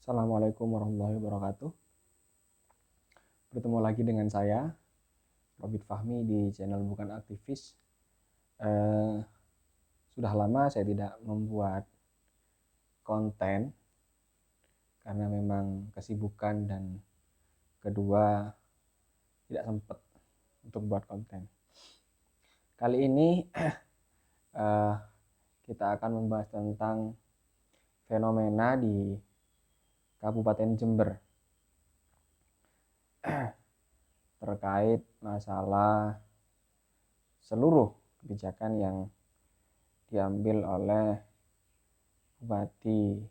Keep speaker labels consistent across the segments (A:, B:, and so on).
A: Assalamualaikum warahmatullahi wabarakatuh. Bertemu lagi dengan saya, Robit Fahmi di channel Bukan Aktivis. Sudah lama saya tidak membuat konten karena memang kesibukan dan kedua tidak sempat untuk buat konten. Kali ini kita akan membahas tentang fenomena di Kabupaten Jember terkait masalah seluruh kebijakan yang diambil oleh Bupati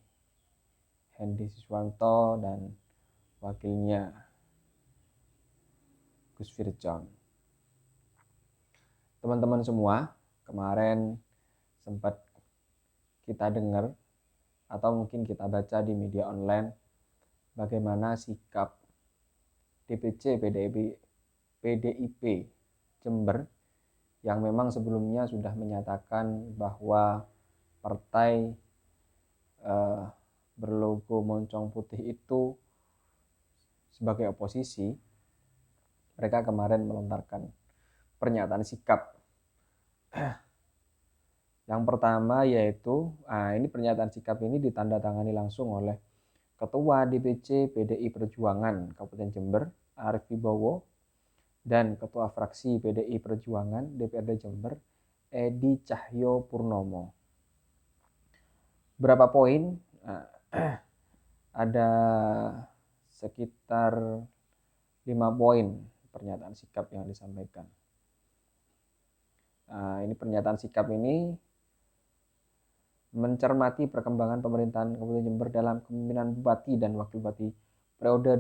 A: Hendy Siswanto dan wakilnya Gus Firjon. Teman-teman semua, kemarin sempat kita dengar atau mungkin kita baca di media online bagaimana sikap DPC PDIP Jember yang memang sebelumnya sudah menyatakan bahwa partai berlogo moncong putih itu sebagai oposisi. Mereka kemarin melontarkan pernyataan sikap. Yang pertama yaitu, ini pernyataan sikap ini ditandatangani langsung oleh Ketua DPC PDI Perjuangan Kabupaten Jember, Arief Wibowo, dan Ketua Fraksi PDI Perjuangan DPRD Jember, Edi Cahyo Purnomo. Berapa poin? Ada sekitar 5 poin pernyataan sikap yang disampaikan. Ini pernyataan sikap ini mencermati perkembangan pemerintahan Kabupaten Jember dalam kepemimpinan Bupati dan Wakil Bupati periode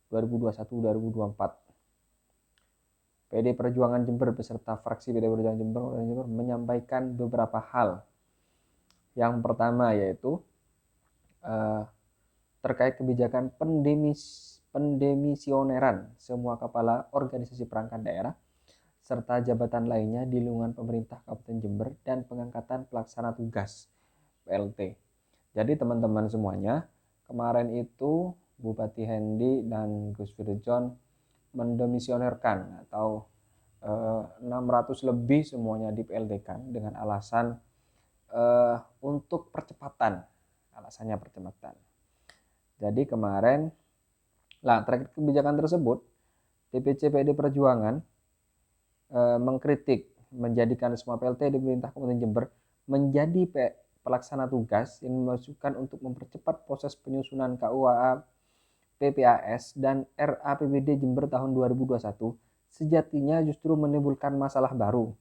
A: 2021-2024. PD Perjuangan Jember beserta fraksi PD Perjuangan Jember menyampaikan beberapa hal. Yang pertama yaitu terkait kebijakan pendemisioneran semua kepala organisasi perangkat daerah serta jabatan lainnya di lingkungan pemerintah Kabupaten Jember dan pengangkatan pelaksana tugas PLT. Jadi teman-teman semuanya, kemarin itu Bupati Hendy dan Gus Firjon mendemisionerkan atau 600 lebih semuanya di PLT kan dengan alasan untuk percepatan. Alasannya percepatan. Jadi kemarin terkait kebijakan tersebut, DPC PD Perjuangan mengkritik menjadikan semua PLT di pemerintah Kabupaten Jember menjadi pelaksana tugas yang dimaksudkan untuk mempercepat proses penyusunan KUA PPAS dan RAPBD Jember tahun 2021 sejatinya justru menimbulkan masalah baru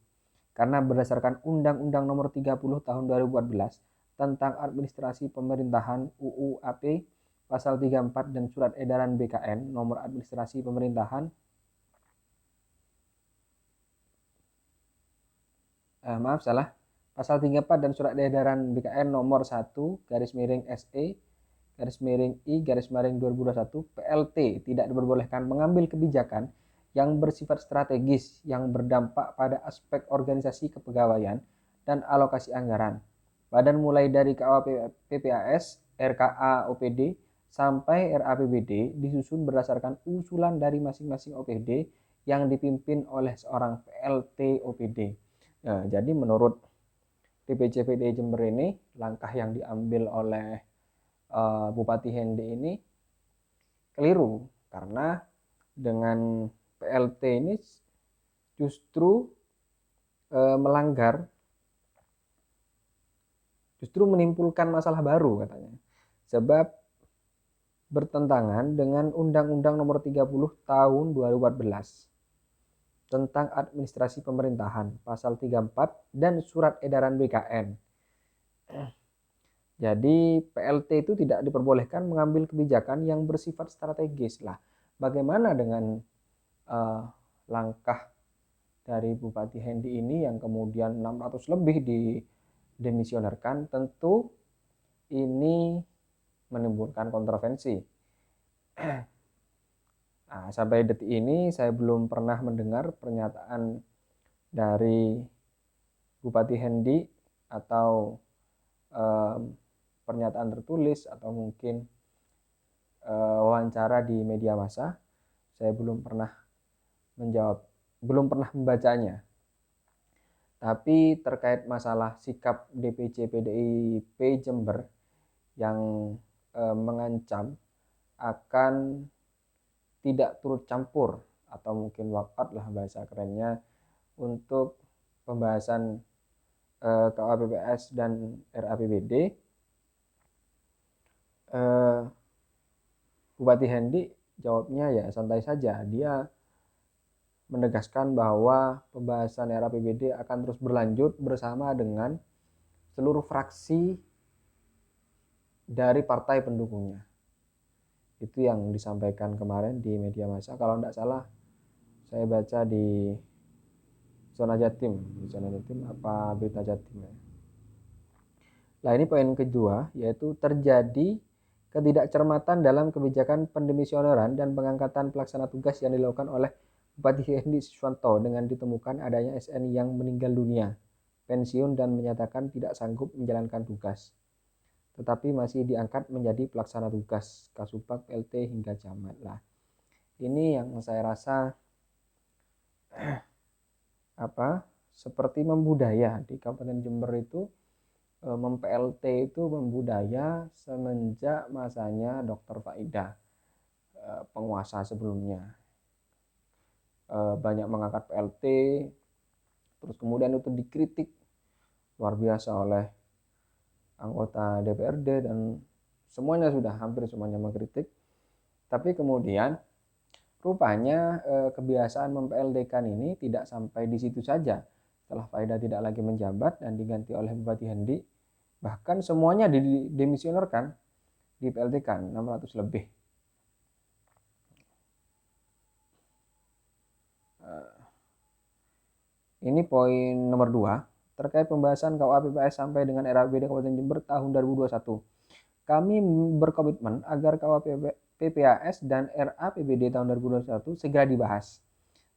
A: karena berdasarkan Undang-Undang Nomor 30 Tahun 2014 tentang Administrasi Pemerintahan UU AP Pasal 34 dan Surat Edaran BKN Nomor Administrasi Pemerintahan Pasal 34 dan Surat Edaran BKN Nomor 1/SE/I/2021 PLT tidak diperbolehkan mengambil kebijakan yang bersifat strategis yang berdampak pada aspek organisasi kepegawaian dan alokasi anggaran. Badan mulai dari KUA PPAS, RKA OPD sampai RAPBD disusun berdasarkan usulan dari masing-masing OPD yang dipimpin oleh seorang PLT OPD. Jadi menurut DPC PDI Jember ini, langkah yang diambil oleh Bupati Hendy ini keliru karena dengan PLT ini justru melanggar, justru menimbulkan masalah baru katanya. Sebab bertentangan dengan Undang-Undang Nomor 30 Tahun 2014 tentang administrasi pemerintahan pasal 34 dan surat edaran BKN. Jadi PLT itu tidak diperbolehkan mengambil kebijakan yang bersifat strategis lah. Bagaimana dengan langkah dari Bupati Hendy ini yang kemudian 600 lebih didemisionerkan? Tentu ini menimbulkan kontroversi. Sampai detik ini saya belum pernah mendengar pernyataan dari Bupati Hendy atau pernyataan tertulis atau mungkin wawancara di media massa. Saya belum pernah membacanya. Tapi terkait masalah sikap DPC PDIP Jember yang mengancam akan tidak turut campur atau mungkin walkout lah bahasa kerennya untuk pembahasan KUHPPS dan RAPBD. Bupati Hendi jawabnya ya santai saja. Dia menegaskan bahwa pembahasan RAPBD akan terus berlanjut bersama dengan seluruh fraksi dari partai pendukungnya. Itu yang disampaikan kemarin di media massa. Kalau tidak salah, saya baca di Zona Jatim. Di Zona Jatim apa Berita Jatim ya. Nah, ini poin kedua, yaitu terjadi ketidakcermatan dalam kebijakan pendemisioneran dan pengangkatan pelaksana tugas yang dilakukan oleh Bupati Hendi Siswanto dengan ditemukan adanya SN yang meninggal dunia, pensiun dan menyatakan tidak sanggup menjalankan tugas, tetapi masih diangkat menjadi pelaksana tugas Kasubag, LT hingga Camat. Lah, ini yang saya rasa seperti membudaya di Kabupaten Jember itu. Mem-PLT itu membudaya semenjak masanya Dr. Faidah, penguasa sebelumnya. Banyak mengangkat PLT, terus kemudian itu dikritik luar biasa oleh anggota DPRD dan hampir semuanya mengkritik. Tapi kemudian rupanya kebiasaan mem-PLT-kan ini tidak sampai di situ saja. Setelah Faidah tidak lagi menjabat dan diganti oleh Bupati Hendi, bahkan semuanya didemisionerkan, di PLT-kan 600 lebih. Ini poin nomor 2 terkait pembahasan KUHPPS sampai dengan RAPBD Kabupaten Jember tahun 2021. Kami berkomitmen agar KUHPPS dan RAPBD tahun 2021 segera dibahas.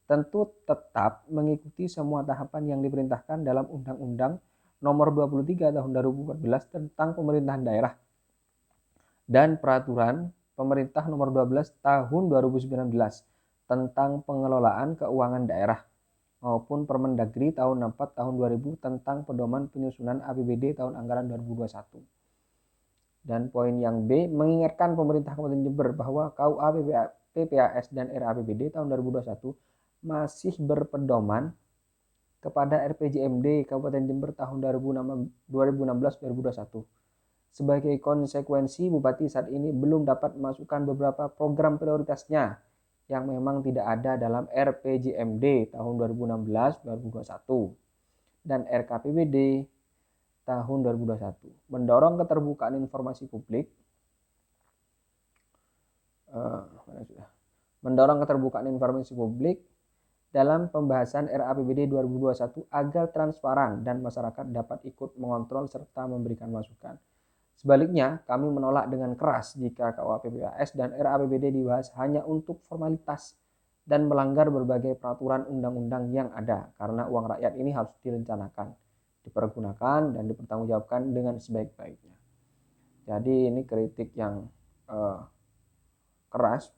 A: Tentu tetap mengikuti semua tahapan yang diperintahkan dalam Undang-Undang Nomor 23 Tahun 2014 tentang Pemerintahan Daerah dan Peraturan Pemerintah Nomor 12 Tahun 2019 tentang Pengelolaan Keuangan Daerah maupun Permendagri Tahun 4 Tahun 2000 tentang Pedoman Penyusunan APBD Tahun Anggaran 2021. Dan poin yang B, mengingatkan pemerintah Kabupaten Jember bahwa KUHPPS dan RAPBD tahun 2021 masih berpedoman kepada RPJMD Kabupaten Jember tahun 2016-2021. Sebagai konsekuensi, Bupati saat ini belum dapat memasukkan beberapa program prioritasnya yang memang tidak ada dalam RPJMD tahun 2016-2021 dan RKPBD tahun 2021. Mendorong keterbukaan informasi publik dalam pembahasan RAPBD 2021 agar transparan dan masyarakat dapat ikut mengontrol serta memberikan masukan. Sebaliknya, kami menolak dengan keras jika KUHPPS dan RAPBD dibahas hanya untuk formalitas dan melanggar berbagai peraturan undang-undang yang ada, karena uang rakyat ini harus direncanakan, dipergunakan, dan dipertanggungjawabkan dengan sebaik-baiknya. Jadi ini kritik yang keras.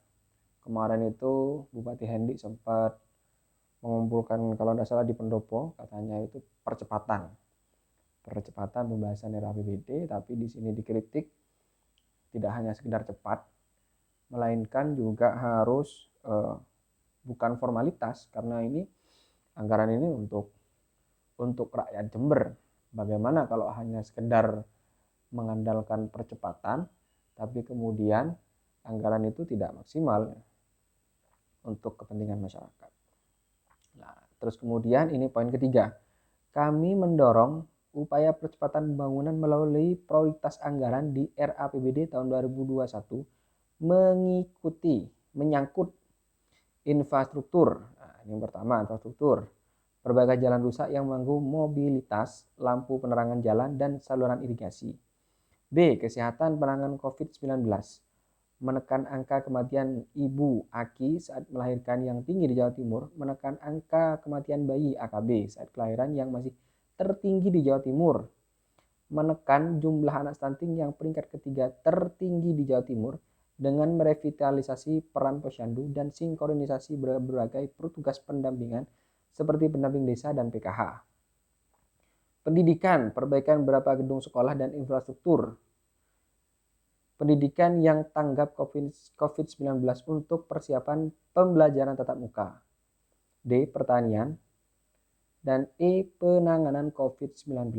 A: Kemarin itu Bupati Hendi sempat mengumpulkan, kalau tidak salah di Pendopo, katanya itu percepatan pembahasan RAPBD, tapi di sini dikritik tidak hanya sekedar cepat, melainkan juga harus bukan formalitas, karena ini anggaran ini untuk rakyat Jember. Bagaimana kalau hanya sekedar mengandalkan percepatan, tapi kemudian anggaran itu tidak maksimal untuk kepentingan masyarakat. Nah, terus kemudian ini poin ketiga. Kami mendorong upaya percepatan pembangunan melalui prioritas anggaran di RAPBD tahun 2021 menyangkut infrastruktur. Nah, ini yang pertama, infrastruktur. Berbagai jalan rusak yang mengganggu mobilitas, lampu penerangan jalan, dan saluran irigasi. B. Kesehatan penanganan COVID-19. Menekan angka kematian ibu AKI saat melahirkan yang tinggi di Jawa Timur, menekan angka kematian bayi AKB saat kelahiran yang masih tertinggi di Jawa Timur, menekan jumlah anak stunting yang peringkat ketiga tertinggi di Jawa Timur dengan merevitalisasi peran posyandu dan sinkronisasi berbagai petugas pendampingan seperti pendamping desa dan PKH. Pendidikan, perbaikan beberapa gedung sekolah dan infrastruktur. Pendidikan yang tanggap COVID-19 untuk persiapan pembelajaran tatap muka. D. Pertanian. Dan E. Penanganan COVID-19.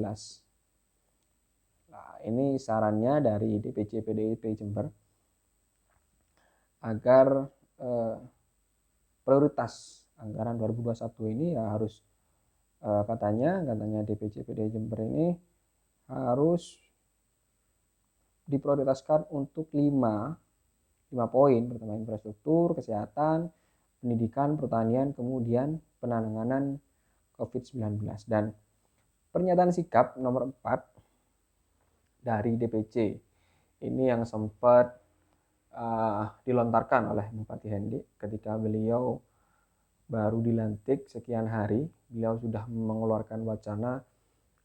A: Nah, ini sarannya dari DPC PDIP Jember agar prioritas anggaran 2021 ini ya harus katanya DPC PDIP Jember ini harus diprioritaskan untuk 5 poin. Pertama, infrastruktur, kesehatan, pendidikan, pertanian, kemudian penanganan COVID-19. Dan pernyataan sikap nomor 4 dari DPC ini yang sempat dilontarkan oleh Bupati Hendi ketika beliau baru dilantik sekian hari. Beliau sudah mengeluarkan wacana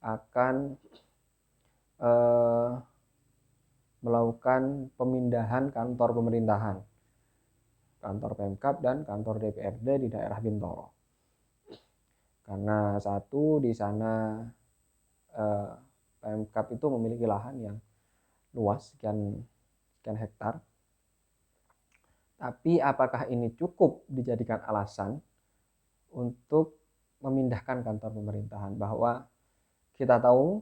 A: akan melakukan pemindahan kantor pemerintahan, kantor Pemkab dan kantor DPRD di daerah Bintoro. Karena satu, di sana Pemkab itu memiliki lahan yang luas, sekian hektar. Tapi apakah ini cukup dijadikan alasan untuk memindahkan kantor pemerintahan? Bahwa kita tahu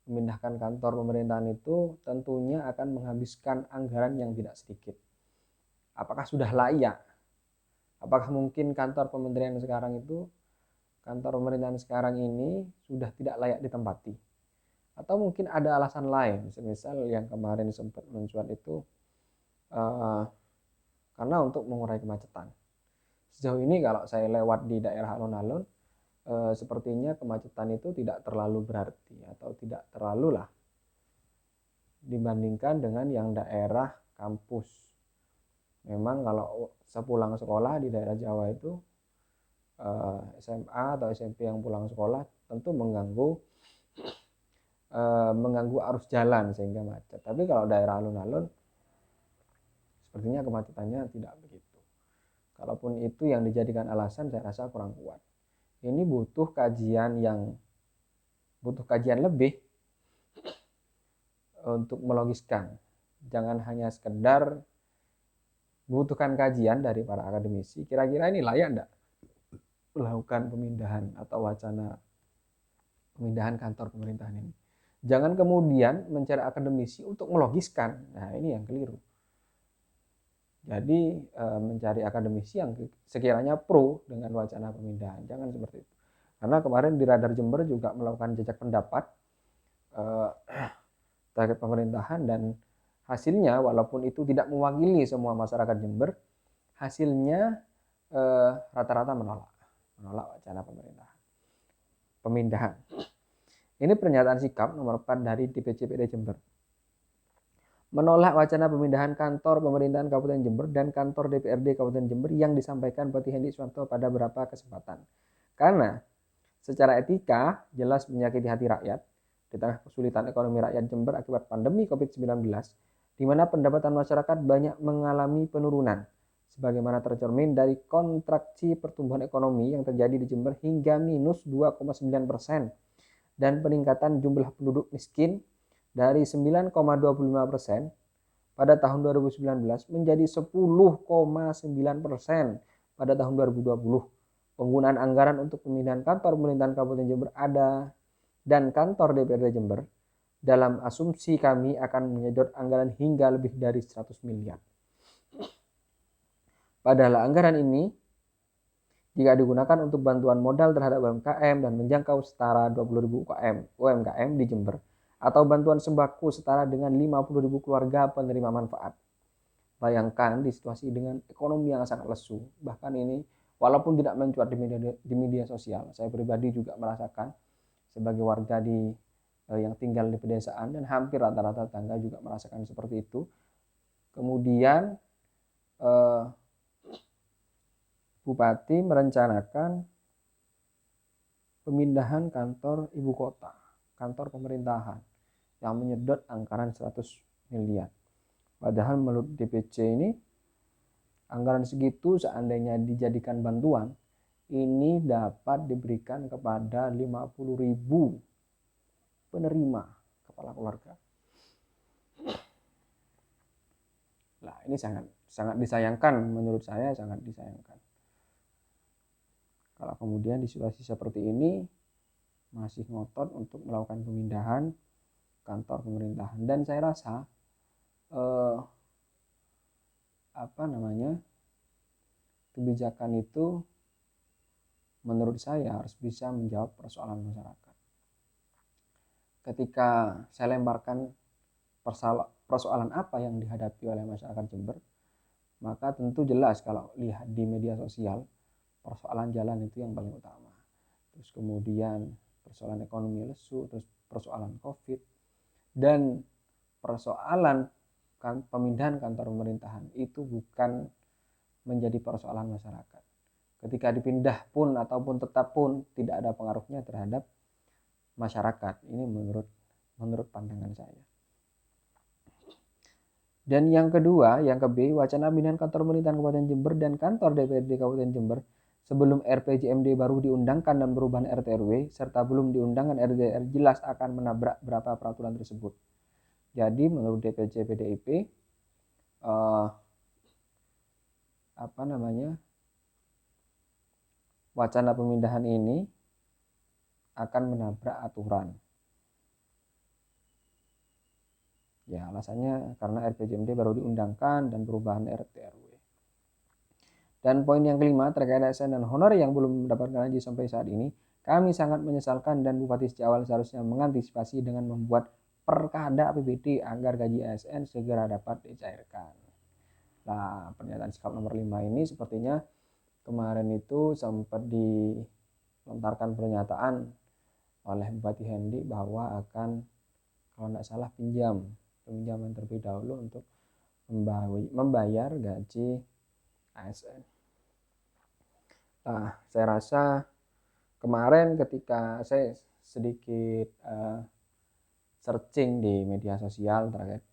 A: memindahkan kantor pemerintahan itu tentunya akan menghabiskan anggaran yang tidak sedikit. Apakah sudah layak? Apakah mungkin kantor pemerintahan sekarang ini sudah tidak layak ditempati? Atau mungkin ada alasan lain, misal yang kemarin sempat mencuat itu karena untuk mengurai kemacetan. Sejauh ini kalau saya lewat di daerah alun-alun, sepertinya kemacetan itu tidak terlalu berarti atau tidak terlalu lah dibandingkan dengan yang daerah kampus. Memang kalau sepulang sekolah di daerah Jawa itu SMA atau SMP yang pulang sekolah tentu mengganggu arus jalan sehingga macet. Tapi kalau daerah alun-alun sepertinya kemacetannya tidak begitu. Kalaupun itu yang dijadikan alasan, saya rasa kurang kuat. Ini butuh kajian lebih untuk melogiskan. Jangan hanya sekedar membutuhkan kajian dari para akademisi. Kira-kira ini layak enggak melakukan pemindahan atau wacana pemindahan kantor pemerintahan ini. Jangan kemudian mencari akademisi untuk melogiskan. Nah, ini yang keliru. Jadi mencari akademisi yang sekiranya pro dengan wacana pemindahan, jangan seperti itu. Karena kemarin di Radar Jember juga melakukan jejak pendapat terkait pemerintahan, dan hasilnya walaupun itu tidak mewakili semua masyarakat Jember, hasilnya rata-rata menolak wacana pemindahan. Ini pernyataan sikap nomor 4 dari DPC PD Jember. Menolak wacana pemindahan kantor pemerintahan Kabupaten Jember dan kantor DPRD Kabupaten Jember yang disampaikan Bupati Hendi Suwanto pada beberapa kesempatan. Karena secara etika jelas menyakiti hati rakyat di tengah kesulitan ekonomi rakyat Jember akibat pandemi COVID-19, di mana pendapatan masyarakat banyak mengalami penurunan, sebagaimana tercermin dari kontraksi pertumbuhan ekonomi yang terjadi di Jember hingga minus 2,9% dan peningkatan jumlah penduduk miskin dari 9,25% pada tahun 2019 menjadi 10,9% pada tahun 2020. Penggunaan anggaran untuk pemindahan kantor pemerintahan Kabupaten Jember dan kantor DPRD Jember dalam asumsi kami akan menyedot anggaran hingga lebih dari 100 miliar. Padahal anggaran ini jika digunakan untuk bantuan modal terhadap UMKM dan menjangkau setara 20.000 UMKM di Jember, atau bantuan sembako setara dengan 50.000 keluarga penerima manfaat. Bayangkan di situasi dengan ekonomi yang sangat lesu, bahkan ini walaupun tidak mencuat di media sosial, saya pribadi juga merasakan sebagai warga yang tinggal di pedesaan, dan hampir rata-rata tetangga juga merasakan seperti itu. Kemudian Bupati merencanakan pemindahan kantor ibu kota, kantor pemerintahan. yang menyedot anggaran 100 miliar. Padahal menurut DPC ini anggaran segitu seandainya dijadikan bantuan, ini dapat diberikan kepada 50.000 penerima kepala keluarga. Nah, ini sangat disayangkan, menurut saya sangat disayangkan. Kalau kemudian di situasi seperti ini masih ngotot untuk melakukan pemindahan kantor pemerintahan, dan saya rasa kebijakan itu menurut saya harus bisa menjawab persoalan masyarakat. Ketika saya lemparkan persoalan apa yang dihadapi oleh masyarakat Jember, maka tentu jelas kalau lihat di media sosial, persoalan jalan itu yang paling utama. Terus kemudian persoalan ekonomi lesu, terus persoalan COVID, dan persoalan pemindahan kantor pemerintahan itu bukan menjadi persoalan masyarakat. Ketika dipindah pun ataupun tetap pun tidak ada pengaruhnya terhadap masyarakat. Ini menurut pandangan saya. Dan yang kedua, yang ke B, wacana pemindahan kantor pemerintahan Kabupaten Jember dan kantor DPRD Kabupaten Jember sebelum RPJMD baru diundangkan dan perubahan RT/RW serta belum diundangkan RDR jelas akan menabrak berapa peraturan tersebut. Jadi menurut DPC PDIP wacana pemindahan ini akan menabrak aturan. Ya, alasannya karena RPJMD baru diundangkan dan perubahan RT/RW. Dan poin yang kelima terkait ASN dan honor yang belum mendapatkan gaji sampai saat ini, kami sangat menyesalkan dan Bupati sejak awal seharusnya mengantisipasi dengan membuat perkada APBD agar gaji ASN segera dapat dicairkan. Nah, pernyataan sikap nomor 5 ini sepertinya kemarin itu sempat dilontarkan pernyataan oleh Bupati Hendi bahwa akan, kalau tidak salah, pinjaman terlebih dahulu untuk membayar gaji ASN. Nah, saya rasa kemarin ketika saya sedikit searching di media sosial terkait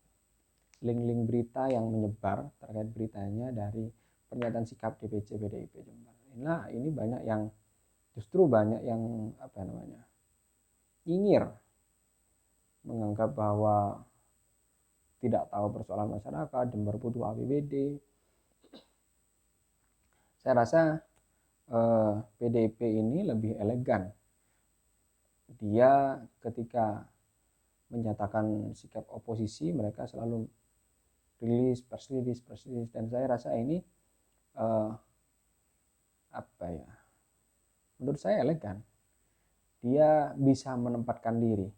A: link-link berita yang menyebar terkait beritanya dari pernyataan sikap DPC PDIP Jember. Nah, ini banyak yang nyinyir, menganggap bahwa tidak tahu persoalan masyarakat, Jember butuh APBD. Saya rasa PDIP ini lebih elegan. Dia ketika menyatakan sikap oposisi, mereka selalu rilis, press release, dan saya rasa ini menurut saya elegan. Dia bisa menempatkan diri.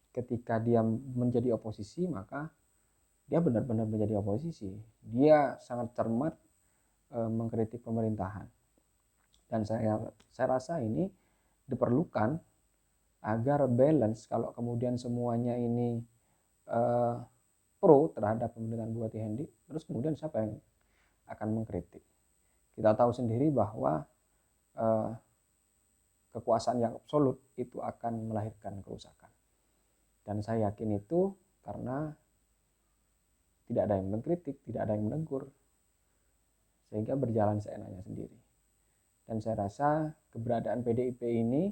A: Ketika dia menjadi oposisi, maka dia benar-benar menjadi oposisi. Dia sangat cermat mengkritik pemerintahan. Dan saya rasa ini diperlukan agar balance. Kalau kemudian semuanya ini pro terhadap pemerintahan Bupati Hendi, terus kemudian siapa yang akan mengkritik? Kita tahu sendiri bahwa kekuasaan yang absolut itu akan melahirkan kerusakan. Dan saya yakin itu karena tidak ada yang mengkritik, tidak ada yang menegur, sehingga berjalan seenaknya sendiri. Dan saya rasa keberadaan PDIP ini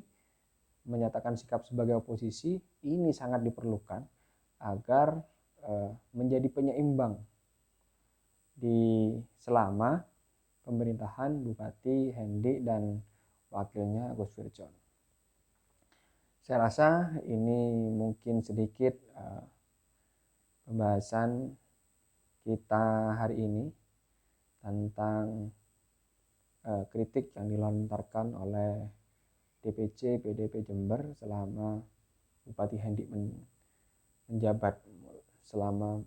A: menyatakan sikap sebagai oposisi ini sangat diperlukan agar menjadi penyeimbang di selama pemerintahan Bupati Hendi dan wakilnya Agus Firjon. Saya rasa ini mungkin sedikit pembahasan kita hari ini tentang kritik yang dilontarkan oleh DPC PDIP Jember selama Bupati Hendi menjabat, selama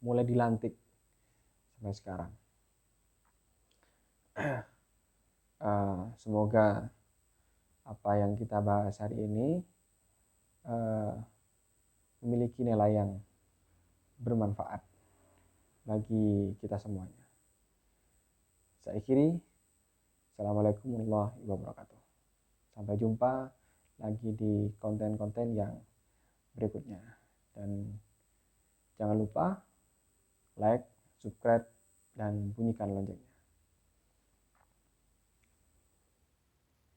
A: mulai dilantik sampai sekarang. Semoga apa yang kita bahas hari ini memiliki nilai yang bermanfaat bagi kita semuanya. Saya akhiri. Assalamualaikum warahmatullahi wabarakatuh. Sampai jumpa lagi di konten-konten yang berikutnya. Dan jangan lupa like, subscribe, dan bunyikan loncengnya.